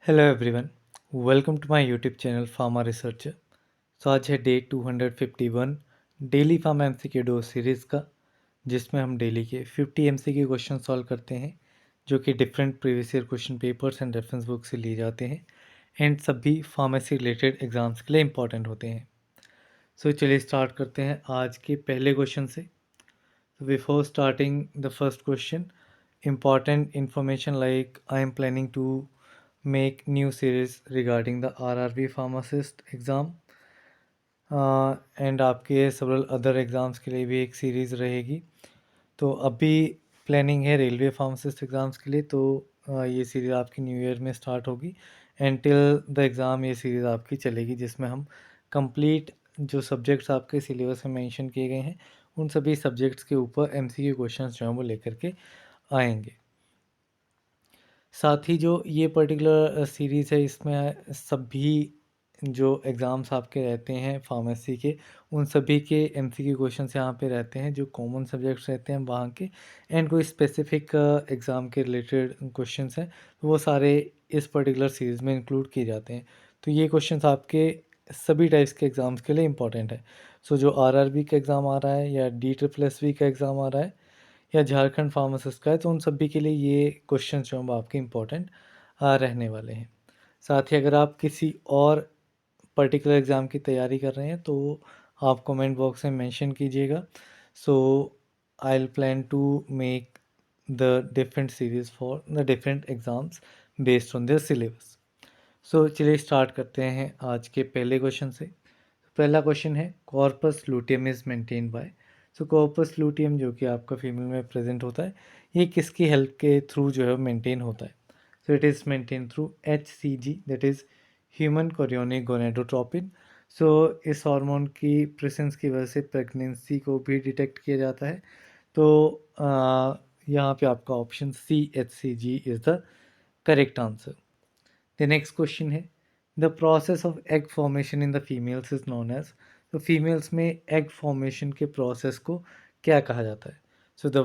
Hello everyone, welcome to my YouTube channel pharma researcher. आज है day 251 daily pharma MCQ डो series का, जिसमें हम डेली के 50 एमसीक्यू क्वेश्चन सॉल्व करते हैं, जो कि different previous year question papers and reference book से लिए जाते हैं एंड सभी फार्मेसी रिलेटेड एग्जाम्स के लिए इंपॉर्टेंट होते हैं। चलिए स्टार्ट करते हैं आज के पहले क्वेश्चन से। Before starting the first question, important information like I am planning to make new series regarding the RRB pharmacist exam and आपके several अदर एग्ज़ाम्स के लिए भी एक सीरीज़ रहेगी। तो अभी प्लानिंग है रेलवे फार्मासिस्ट एग्ज़ाम्स के लिए, तो ये सीरीज़ आपकी न्यू ईयर में स्टार्ट होगी एंड टिल द एग्ज़ाम ये सीरीज़ आपकी चलेगी, जिसमें हम कंप्लीट जो सब्जेक्ट्स आपके सिलेबस में मेंशन किए गए हैं उन सभी सब्जेक्ट्स के ऊपर एमसीक्यू क्वेश्चंस जो हैं वो लेकर के आएंगे। साथ ही जो ये पर्टिकुलर सीरीज़ है, इसमें सभी जो एग्ज़ाम्स आपके रहते हैं फार्मेसी के, उन सभी के एमसीक्यू क्वेश्चंस यहाँ पे रहते हैं, जो कॉमन सब्जेक्ट्स रहते हैं वहाँ के, एंड कोई स्पेसिफिक एग्ज़ाम के रिलेटेड क्वेश्चंस हैं तो वो सारे इस पर्टिकुलर सीरीज़ में इंक्लूड किए जाते हैं। तो ये क्वेश्चंस आपके सभी टाइप्स के एग्ज़ाम्स के लिए इंपॉर्टेंट है। जो आरआरबी का एग्ज़ाम आ रहा है या DSSB का एग्ज़ाम आ रहा है या झारखंड फार्मासिस्ट का है, तो उन सभी के लिए ये क्वेश्चन जो हैं वो आपके इम्पोर्टेंट रहने वाले हैं। साथ ही अगर आप किसी और पर्टिकुलर एग्ज़ाम की तैयारी कर रहे हैं तो आप कमेंट बॉक्स में मेंशन कीजिएगा। I will plan to make the different series for the different exams based on their syllabus. चलिए स्टार्ट करते हैं आज के पहले क्वेश्चन से। पहला क्वेश्चन है, corpus luteum is maintain by. Corpus luteum जो कि आपका फीमेल में प्रेजेंट होता है, ये किसकी हेल्प के थ्रू जो है मेंटेन होता है? It is maintain through HCG, that is human chorionic gonadotropin. इस हार्मोन की प्रेजेंस की वजह से प्रेगनेंसी को भी डिटेक्ट किया जाता है। तो यहाँ पे आपका option C HCG is the correct answer. The next question है, the process of egg formation in the females is known as. तो फीमेल्स में एग फॉर्मेशन के प्रोसेस को क्या कहा जाता है? The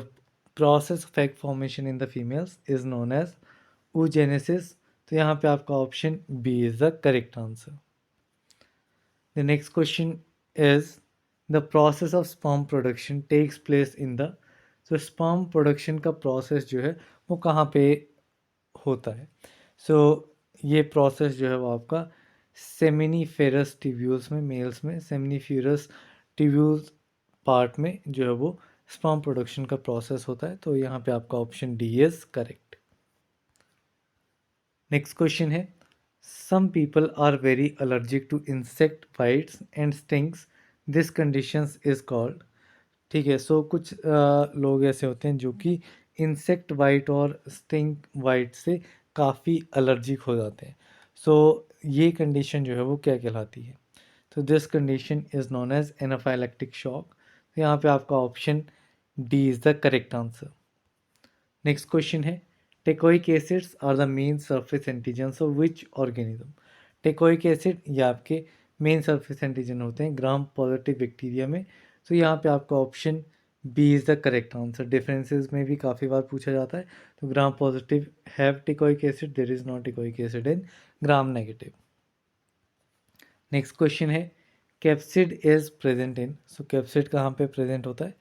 process of egg formation in the females is known as oogenesis। तो यहाँ पे आपका option B is the correct answer. The next question is, the process of sperm production takes place in the. Sperm production का process जो है वो कहाँ पे होता है? ये प्रोसेस जो है वो आपका सेमिनिफेरस ट्यूब्यूल्स में, मेल्स में सेमिनिफेरस ट्यूब्यूल्स पार्ट में जो है वो स्पर्म प्रोडक्शन का प्रोसेस होता है। तो यहाँ पे आपका option D is correct. Next question है, some people are very allergic to insect bites and stings, this conditions is called. ठीक है, कुछ लोग ऐसे होते हैं जो कि इंसेक्ट बाइट और स्टिंग बाइट से काफ़ी अलर्जिक हो जाते हैं। ये कंडीशन जो है वो क्या कहलाती है? This condition is known as anaphylactic shock. यहाँ पे आपका option D is the correct answer. Next question है, teichoic acids are the main surface antigens of which organism. Teichoic acid ये आपके मेन सरफेस एंटीजन होते हैं ग्राम पॉजिटिव बैक्टीरिया में। यहाँ पे आपका option B is the correct answer. Differences में भी काफ़ी बार पूछा जाता है। तो gram positive have teichoic acid, there is not teichoic acid in gram negative. Next question है, capsid is present in. Capsid कहाँ पे प्रेजेंट होता है?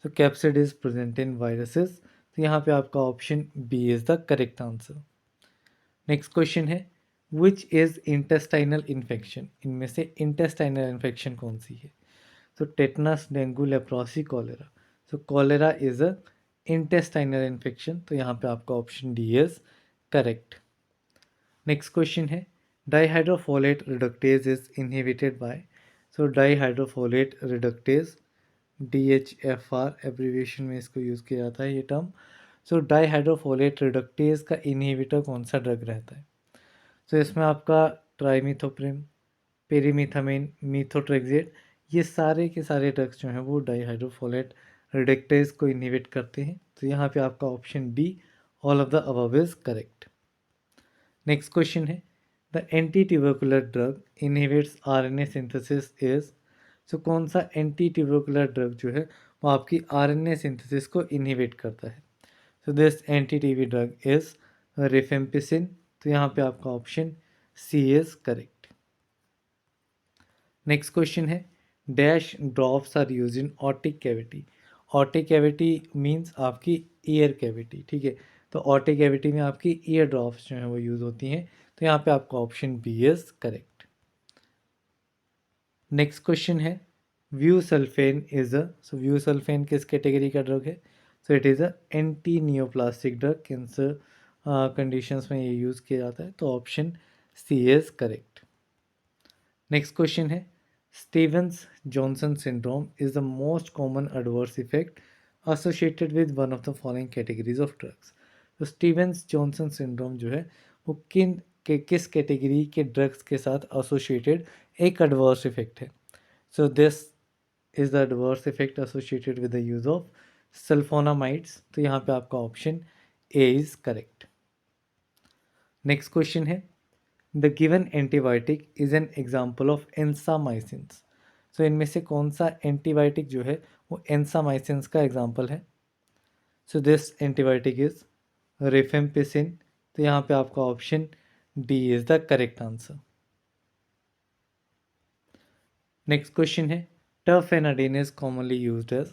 Capsid is present in viruses. तो यहाँ पे आपका option B is the correct answer. Next question है, विच इज इंटेस्टाइनल इन्फेक्शन। इनमें से इंटेस्टाइनल इन्फेक्शन कौन सी है? Tetanus, dengue, leprosy, cholera. Cholera is a intestinal infection. तो यहाँ पे आपका option D is correct. Next question है, dihydrofolate reductase is inhibited by. Dihydrofolate reductase, DHFR abbreviation में इसको यूज़ किया जाता है ये टर्म। डाईहाइड्रोफोलेट रिडक्टेज का इनहिबिटर कौन सा ड्रग रहता है? इसमें आपका ट्राइमिथोप्रिम, पेरीमिथामिन, मीथोट्रेक्सेट, ये सारे के सारे ड्रग्स जो हैं वो डाईहाइड्रोफोलेट रिडक्टेज को इनहिबिट करते हैं। तो यहाँ पे आपका option D, all of the above is correct. Next question है, the anti tubercular drug inhibits RNA synthesis is. कौन सा एंटी ट्यूबरकुलर ड्रग जो है वो आपकी RNA सिंथेसिस को इनहिबिट करता है? This anti TB drug is rifampicin, तो यहाँ पे आपका option C is correct. Next question है dash drops are use in otic cavity. Otic cavity means आपकी ईयर कैविटी, ठीक है। तो ऑटिक कैविटी में आपकी ईयर ड्रॉप्स जो हैं वो यूज़ होती हैं, तो यहाँ पे आपका option B is correct. Next question है व्यूसल्फेन इज अ, सो व्यूसल्फेन किस कैटेगरी का ड्रग है? So it is a anti neoplastic drug. Cancer conditions में ये यूज़ किया जाता है, तो option C is correct. Next question है Stevens Johnson syndrome is the most common adverse effect associated with one of the following categories of drugs. तो Stevens Johnson syndrome जो है वो किस कैटेगरी के ड्रग्स के साथ एसोसिएटेड एक एडवर्स इफेक्ट है? So this is the adverse effect associated with the use of sulfonamides. तो यहाँ पे आपका option A is correct. Next question है the given antibiotic is an example of ansamycins. So इनमें से कौन सा एंटीबायोटिक जो है वो एंसामाइसिन्स का एग्जाम्पल है? So this antibiotic is rifampicin. तो यहाँ पे आपका option D is the correct answer. Next question है terfenadine is commonly used as.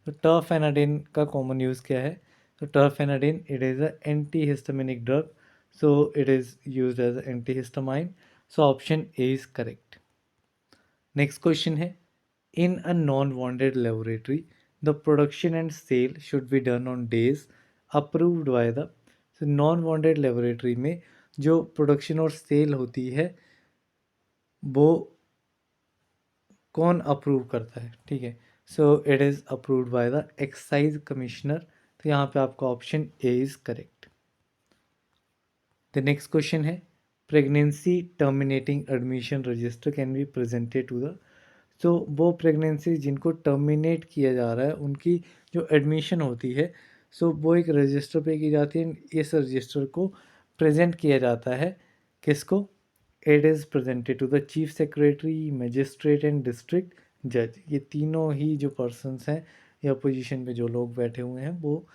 तो टर्फेनाडिन का कॉमन यूज़ क्या है? तो terfenadine it is a antihistaminic drug, so it is used as an antihistamine, so option A is correct. Next question है in a non-bonded laboratory the production and sale should be done on days approved by the, so non-bonded laboratory में जो production और cell होती है वो कौन approve करता है? ठीक है, so it is approved by the excise commissioner. तो यहाँ पे आपका option A is correct. The next question है pregnancy terminating admission register can be presented to the. तो वो प्रेगनेंसी जिनको टर्मिनेट किया जा रहा है उनकी जो एडमिशन होती है, सो वो एक रजिस्टर पे की जाती है। इस रजिस्टर को प्रेजेंट किया जाता है किसको? It is presented to the chief secretary, magistrate and district जज। ये तीनों ही जो पर्सनस हैं या पोजीशन पे जो लोग बैठे हुए हैं वो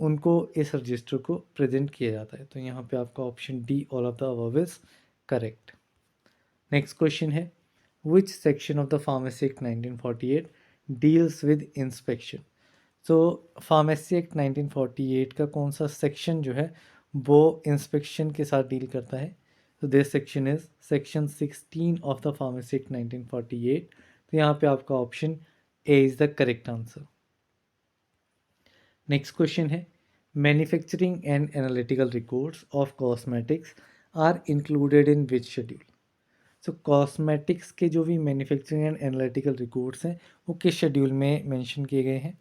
उनको इस रजिस्टर को प्रेजेंट किया जाता है। तो यहाँ पे आपका option D all of the above is correct. Next question है which section of the pharmacy act 1948 deals with inspection. So pharmacy act 1948 का कौन सा सेक्शन जो है वो इंस्पेक्शन के साथ डील करता है? तो this section is section 16 of the pharmacy act 1948। तो यहाँ पे आपका option A is the correct answer. Next question है manufacturing and analytical records of cosmetics are included in which schedule. So cosmetics के जो भी मैन्युफैक्चरिंग एंड एनालिटिकल रिकॉर्ड्स हैं वो किस शेड्यूल में मेंशन किए गए हैं?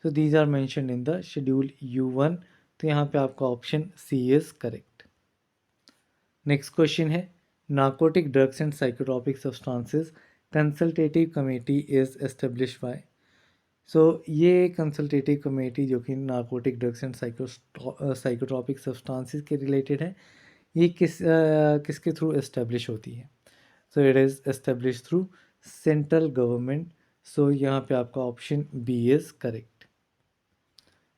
So these are mentioned in the schedule U1। तो यहाँ पे आपका option C is correct. Next question है narcotic drugs and psychotropic substances consultative committee is establish by. So ये कंसल्टेटिव कमेटी जो कि narcotic drugs and psychotropic substances के related है, ये किसके थ्रू एस्टेब्लिश होती है? So it is establish through central government. So यहाँ पे आपका option B is correct.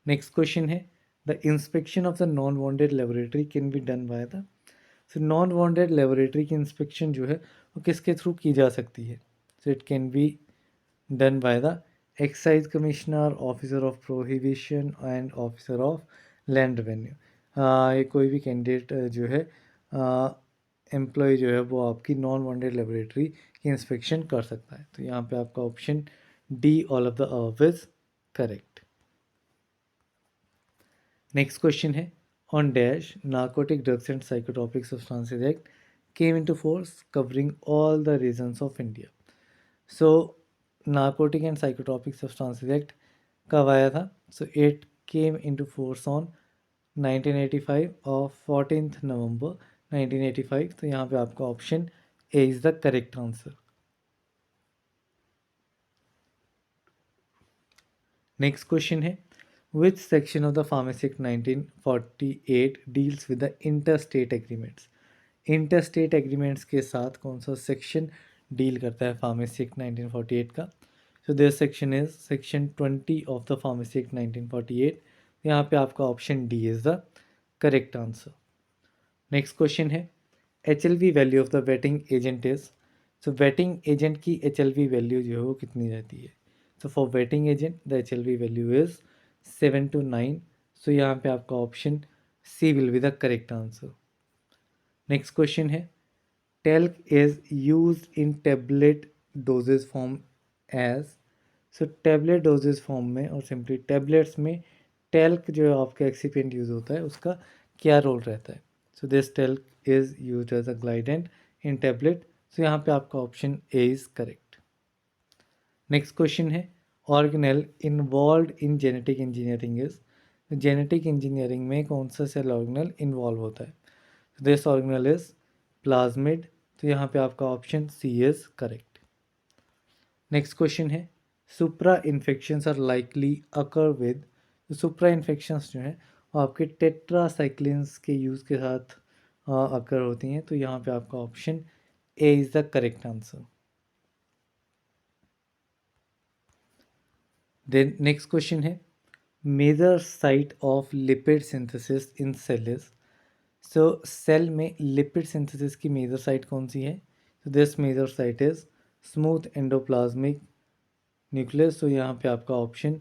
Next question है the inspection of the non wanted laboratory can be done by the. So non wanted laboratory की inspection जो है वो किसके through की जा सकती है? So it can be done by the excise commissioner, officer of prohibition and officer of land revenue. ये कोई भी कैंडिडेट जो है एम्प्लॉय जो है वो आपकी नॉन वांटेड लेबोरेटरी की इंस्पेक्शन कर सकता है। तो यहाँ पे आपका option D all of the above is correct. Next question है on dash narcotic drugs and psychotropic substances act came into force covering all the regions of India. So narcotic and psychotropic substances act कब आया था? So it came into force on 1985 और 14 नवंबर 1985। तो यहाँ पे आपका option A is the correct answer. Next question है which section of the pharmacy act 1948 deals with the interstate agreements. Interstate agreements के साथ कौन सा सेक्शन डील करता है फार्मेसी एक्ट 1948 का? So this section is section 20 of the pharmacy act 1948। यहाँ पे आपका option D is the correct answer. Next question है HLV value of the wetting agent is. So wetting agent की HLV value जो है वो कितनी रहती है? So for wetting agent the HLV value is 7 to 9। So यहाँ पे आपका option C will be the correct answer. Next question है talc is use in tablet dosage form as. So tablet dosage form में और simply tablets में talc जो है आपका एक्सीपिएंट यूज होता है, उसका क्या रोल रहता है? So this talc is use as a glidant in tablet. So यहाँ पे आपका option A is correct. Next question है organelle involve in genetic engineering is. Genetic engineering में कौन सा सेल ऑर्गेनल इन्वॉल्व होता है? This organelle is plasmid. तो यहाँ पे आपका option C is correct. Next question है supra infections are likely occur with. Supra infections जो हैं वो आपके टेट्रासाइक्लिन्स के यूज़ के साथ अकर होती हैं। तो यहाँ पे आपका option A is the correct answer. Then next question है major site of lipid synthesis in cell is. So cell में लिपिड सिंथेसिस की मेजर साइट कौन सी है? तो this major site is smooth endoplasmic nucleus. तो यहाँ पे आपका option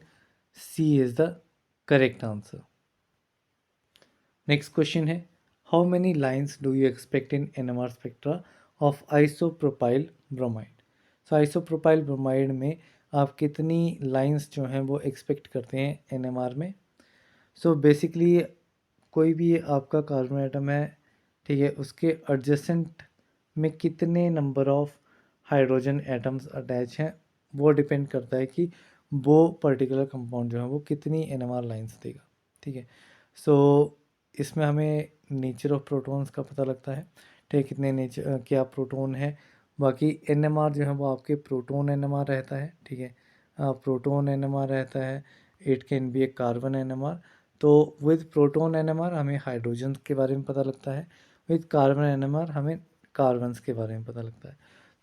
C is the correct answer. Next question है how many lines do you expect in NMR spectra of isopropyl bromide. So isopropyl bromide में आप कितनी लाइन्स जो हैं वो एक्सपेक्ट करते हैं NMR में? सो बेसिकली कोई भी आपका कार्बन एटम है, ठीक है, उसके एडजेसेंट में कितने number of hydrogen atoms attach हैं वो डिपेंड करता है कि वो पर्टिकुलर कंपाउंड जो है वो कितनी NMR लाइंस देगा। ठीक है, सो इसमें हमें नेचर ऑफ प्रोटॉन्स का पता लगता है, ठीक है, कितने नेचर क्या प्रोटॉन है। बाकी NMR जो है वो आपके प्रोटॉन NMR रहता है, ठीक है, प्रोटॉन NMR रहता है। It can be A carbon NMR। तो विद प्रोटॉन NMR हमें हाइड्रोजन के बारे में पता लगता है, विद कार्बन NMR हमें कार्बन्स के बारे में पता लगता है।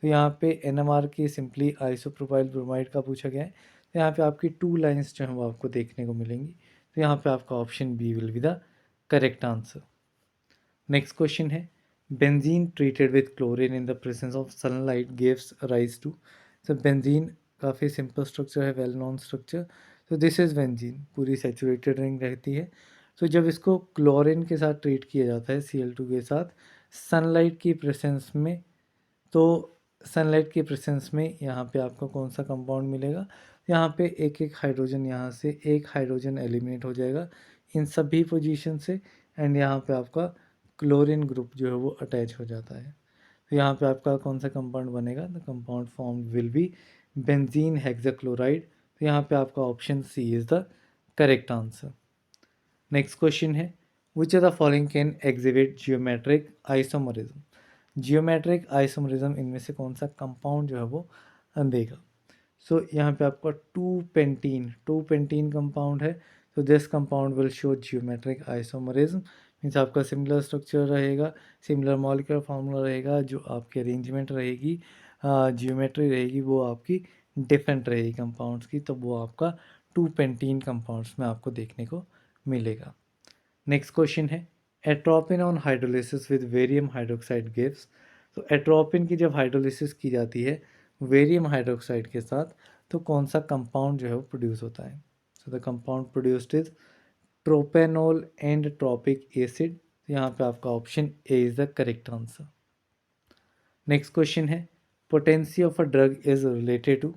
तो यहाँ पे NMR की सिंपली आइसोप्रोपाइल ब्रोमाइड का पूछा गया है। तो यहाँ पे आपकी 2 लाइंस जो हैं वो आपको देखने को मिलेंगी। तो यहाँ पे आपका option B will be the correct answer. Next question है benzene treated with chlorine in the presence of sunlight gives rise to. So benzene काफ़ी सिंपल स्ट्रक्चर है, वेल नोन स्ट्रक्चर। तो दिस इज़ बेंजीन, पूरी saturated ring रहती है। तो जब इसको क्लोरीन के साथ ट्रीट किया जाता है Cl2 के साथ सनलाइट की प्रेजेंस में, तो सनलाइट की प्रेजेंस में यहाँ पे आपको कौन सा कंपाउंड मिलेगा? यहाँ पे एक एक हाइड्रोजन, यहाँ से एक हाइड्रोजन एलिमिनेट हो जाएगा इन सभी पोजीशन से, एंड यहाँ पे आपका क्लोरीन ग्रुप जो है वो अटैच हो जाता है। तो यहाँ पे आपका कौन सा कंपाउंड बनेगा? The compound form will be benzene hexachloride. तो यहाँ पे आपका option C is the correct answer. Next question है which are the following can exhibit geometric isomerism. Geometric isomerism इनमें से कौन सा कंपाउंड जो है वो देगा? सो यहाँ पे आपका टू पेंटीन कंपाउंड है। तो this compound will show geometric isomerism, means आपका सिमिलर स्ट्रक्चर रहेगा, सिमिलर मॉलिक्यूलर फार्मूला रहेगा, जो आपकी अरेंजमेंट रहेगी, जियोमेट्री रहेगी, वो आपकी डिफरेंट रहेगी कंपाउंड्स की। तो वो आपका 2 पेंटीन कंपाउंड्स में आपको देखने को मिलेगा। नेक्स्ट क्वेश्चन है atropine on hydrolysis with वेरियम hydroxide gives. तो एट्रोपिन की जब हाइड्रोलिसिस की जाती है वेरियम हाइड्रोक्साइड के साथ, तो कौन सा कंपाउंड जो है वो प्रोड्यूस होता है? So the compound produced is tropanol and tropic acid. यहाँ पे आपका option A is the correct answer. Next question है potency of a drug is related to.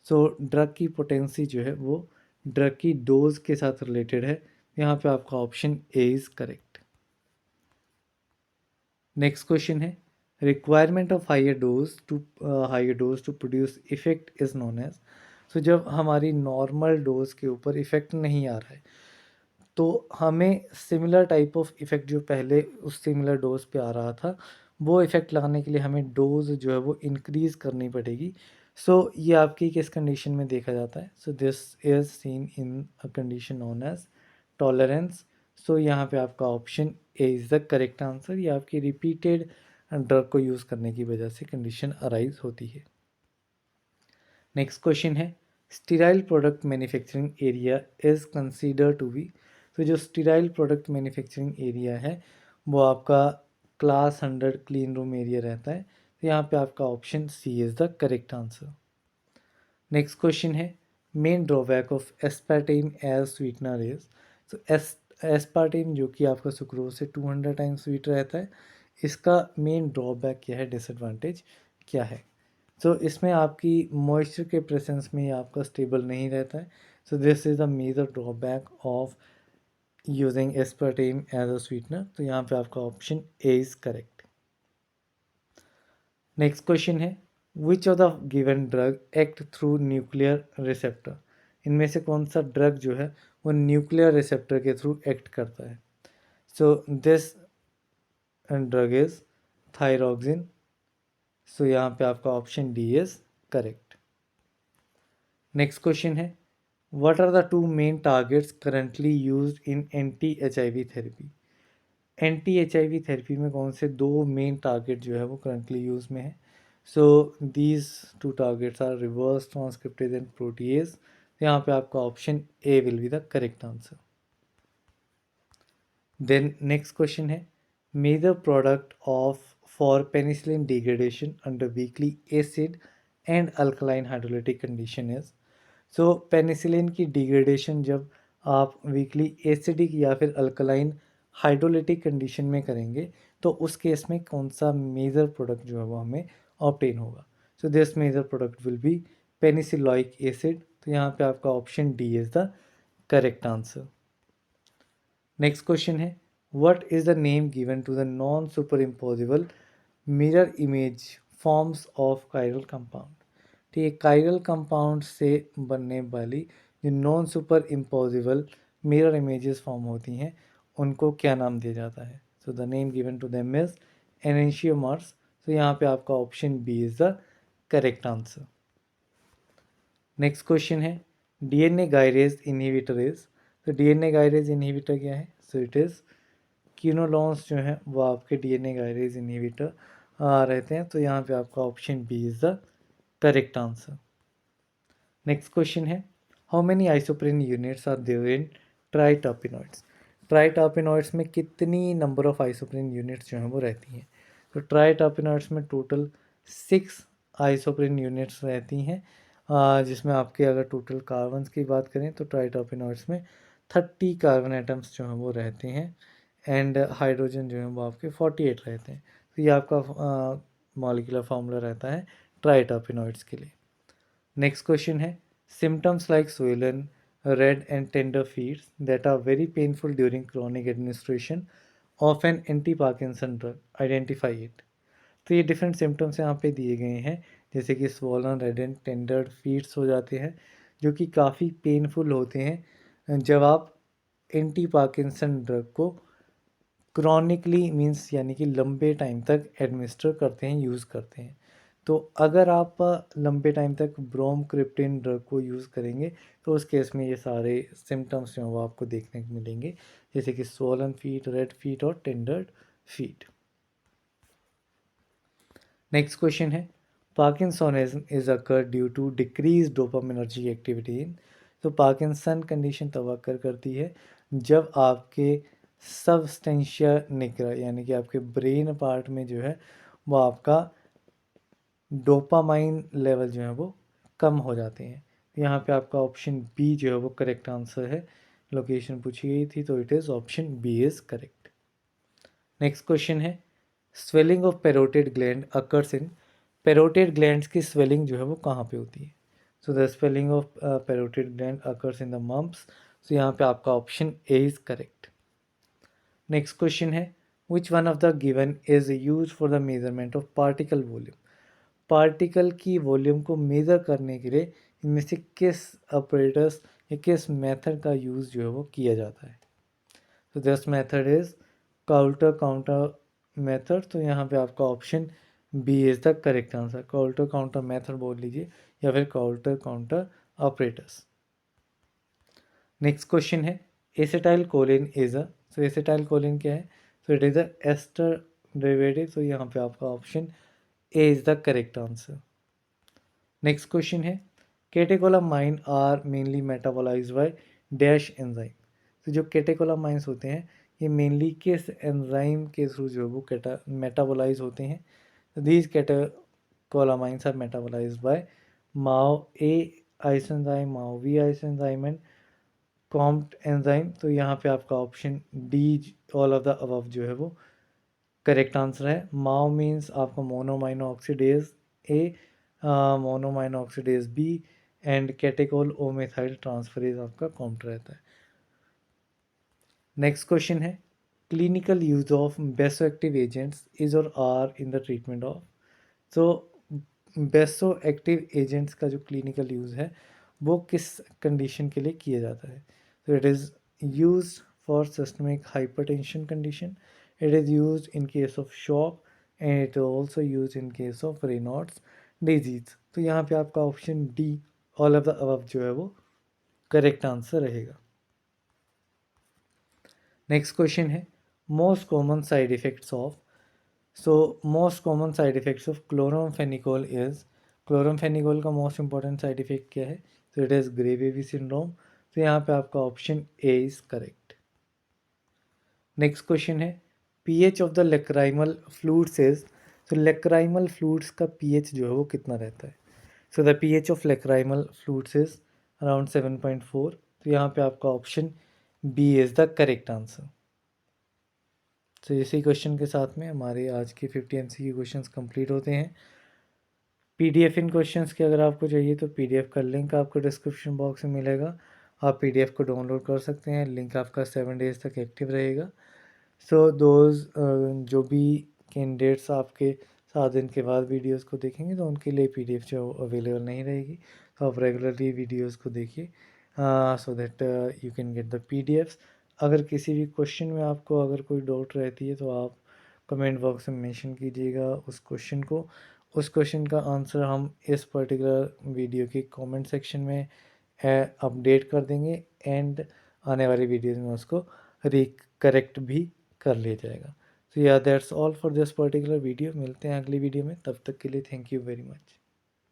So drug की पोटेंसी जो है वो ड्रग की डोज के साथ रिलेटेड है। यहाँ पे आपका option A is correct. Next question है requirement of higher dose to produce effect is known as. So जब हमारी नॉर्मल डोज के ऊपर इफेक्ट नहीं आ रहा है, तो हमें सिमिलर टाइप ऑफ इफ़ेक्ट जो पहले उस सिमिलर डोज पे आ रहा था, वो इफ़ेक्ट लाने के लिए हमें डोज जो है वो इंक्रीज़ करनी पड़ेगी। सो ये आपकी किस कंडीशन में देखा जाता है? So this is seen in a condition known as tolerance. So यहाँ पे आपका option A is the correct answer. ये आपकी रिपीटेड ड्रग को यूज़ करने की वजह से कंडीशन अराइज होती है। नेक्स्ट क्वेश्चन है sterile product manufacturing area is consider to be. तो जो स्टीराइल प्रोडक्ट मैन्युफैक्चरिंग एरिया है वो आपका क्लास 100 क्लीन रूम एरिया रहता है। तो यहाँ पे आपका option C is the correct answer. Next question है main drawback of aspartame as sweetener is. तो एस्पार्टेम जो कि आपका सुक्रोज से 200 टाइम्स स्वीट रहता है, इसका मेन ड्रॉबैक क्या है, डिसएडवांटेज क्या है? तो इसमें आपकी मॉइस्चर के प्रेजेंस में ये आपका स्टेबल नहीं रहता है। So this is the major drawback of using aspartame as a sweetener. तो यहाँ पे आपका option A is correct. Next question है which of the given drug act through nuclear receptor. इनमें से कौन सा ड्रग जो है वो न्यूक्लियर रिसेप्टर के थ्रू एक्ट करता है? So this drug is thyroxine. सो यहाँ पे आपका option D is correct. Next question है what are the two main targets currently used in anti HIV therapy. Anti HIV therapy में कौन से दो मेन टारगेट जो है वो करंटली यूज में है? So these two targets are reverse transcriptase and protease. यहाँ पे आपका option A will be the correct answer. Then next question है major product of for penicillin degradation under weakly acid and alkaline hydrolytic condition is. So penicillin की degradation जब आप weakly acidic या फिर alkaline hydrolytic condition में करेंगे तो उस केस में कौन सा मेजर प्रोडक्ट जो है वो हमें ऑब्टेन होगा? So this major product will be penicilloic acid. तो यहाँ पे आपका option D is the correct answer. Next question है what is the name given to the non superimposable mirror image forms of chiral compound. ठीक है, chiral compound से बनने वाली जो non superimposable mirror images form होती हैं उनको क्या नाम दिया जाता है? So the name given to them is enantiomers. तो यहाँ पे आपका option B is the correct answer. Next question है डीएनए गायरेज इनहिबिटर इज। तो डीएनए गायरेज इनहिबिटर क्या है? सो इट इज़ quinolones जो है वो आपके डीएनए गायरेज इनहिबिटर रहते हैं। तो यहाँ पे आपका option B is the correct answer. Next question है how many isoprene units are there in triterpenoids. Triterpenoids में कितनी नंबर ऑफ आइसोप्रीन यूनिट्स जो हैं वो रहती हैं? तो ट्राइटर्पिनॉइड्स में टोटल 6 आइसोप्रीन यूनिट्स रहती हैं, जिसमें आपके अगर टोटल कार्बन्स की बात करें तो ट्राइटर्पिनॉइड्स में 30 कार्बन एटम्स जो हैं वो रहते हैं एंड हाइड्रोजन जो है वो आपके 48 रहते हैं। तो ये आपका मॉलिक्यूलर फार्मूला रहता है ट्राइटर्पिनॉइड्स के लिए। नेक्स्ट क्वेश्चन है symptoms like swollen red and tender feets that are very painful during chronic administration of an anti Parkinson drug identify it. तो ये डिफरेंट सिम्टम्स यहाँ पे दिए गए हैं, जैसे कि swollen red and tender feets हो जाते हैं जो कि काफ़ी पेनफुल होते हैं जब आप एंटी पार्किंसन ड्रग को क्रॉनिकली मीन्स यानी कि लंबे टाइम तक एडमिनिस्टर करते हैं, यूज़ करते हैं। तो अगर आप लंबे टाइम तक ब्रोमक्रिप्टिन ड्रग को यूज़ करेंगे तो उस केस में ये सारे सिम्टम्स जो हैं वो आपको देखने को मिलेंगे, जैसे कि स्वॉलन फीट, रेड फीट और टेंडर्ड फीट। नेक्स्ट क्वेश्चन है parkinsonism is occur due to decrease dopaminergic activity in. तो पार्किंसन कंडीशन तब अकर करती है जब आपके सबस्टेंशिया निग्रा यानी कि आपके ब्रेन पार्ट में जो है वो आपका डोपामाइन लेवल जो है वो कम हो जाते हैं। यहाँ पे आपका ऑप्शन बी जो है वो करेक्ट आंसर है। लोकेशन पूछी गई थी तो it is option B is correct. Next question है swelling of parotid gland occurs in. Parotid glands की स्वेलिंग जो है वो कहाँ पे होती है? So the swelling of parotid gland occurs in the mumps. So यहाँ पे आपका option A is correct. Next question है which one of the given is use for the measurement of particle volume. Particle की volume को measure करने के लिए इनमें से किस ऑपरेटर्स या किस मेथड का यूज़ जो है वो किया जाता है? तो this method is Coulter counter method. तो यहाँ पे आपका option B is the correct answer. Coulter counter method बोल लीजिए या फिर Coulter counter operators. Next question है एसिटाइल कोलिन इज़ अ। सो एसिटाइल कोलिन क्या है? So it is a ester derivative. तो यहाँ पे आपका option A is the correct answer. Next question है catecholamine are mainly metabolized by dash enzyme. तो जो कैटेकोलामाइंस होते हैं ये मेनली किस एंजाइम के थ्रू जो है वो मेटाबोलाइज होते हैं? These catecholamines are metabolized by MAO A isoenzyme, MAO B isoenzyme and COMT enzyme. तो यहाँ पे आपका option D all of the above जो है वो करेक्ट आंसर है। माओ मीन्स आपका monoamino oxidase A, monoamino oxidase B and catechol O methyl transferase आपका कॉम्प्ट रहता है। नेक्स्ट क्वेश्चन है clinical use of vasoactive agents is or are in the treatment of. तो बेसो active agents का जो clinical use है वो किस कंडीशन के लिए किया जाता है? तो it is use for systemic hypertension condition, it is use in case of shock and it also use in case of Reynolds disease. तो यहाँ पे आपका option D all of the above जो है वो करेक्ट आंसर रहेगा। Next question है most common side effects of. So most common side effects of chloramphenicol is, chloramphenicol का मोस्ट इंपॉर्टेंट साइड इफ़ेक्ट क्या है? तो it is grey baby syndrome. तो यहाँ पे आपका option A is correct. Next question है pH of the lacrimal fluids is. तो लेक्राइमल फ्लूइड्स का पीएच जो है वो कितना रहता है? So the pH of lacrimal fluids is around 7.4। तो यहाँ पे आपका option B is the correct answer. तो इसी क्वेश्चन के साथ में हमारे आज के 50 एमसीक्यू क्वेश्चंस कंप्लीट होते हैं। पीडीएफ इन क्वेश्चंस की अगर आपको चाहिए तो पीडीएफ का लिंक आपको डिस्क्रिप्शन बॉक्स में मिलेगा, आप पीडीएफ को डाउनलोड कर सकते हैं। लिंक आपका 7 डेज़ तक एक्टिव रहेगा। सो दोज जो भी कैंडिडेट्स आपके 7 दिन के बाद वीडियोस को देखेंगे तो उनके लिए पीडीएफ जो अवेलेबल नहीं रहेगी, तो आप रेगुलरली वीडियोस को देखिए so that you can get the PDFs. अगर किसी भी क्वेश्चन में आपको अगर कोई डाउट रहती है तो आप कमेंट बॉक्स में मेंशन कीजिएगा उस क्वेश्चन को। उस क्वेश्चन का आंसर हम इस पर्टिकुलर वीडियो के कमेंट सेक्शन में अपडेट कर देंगे एंड आने वाली वीडियोस में उसको करेक्ट भी कर लिया जाएगा। तो या that's all for this particular video. मिलते हैं अगली वीडियो में, तब तक के लिए थैंक यू वेरी मच।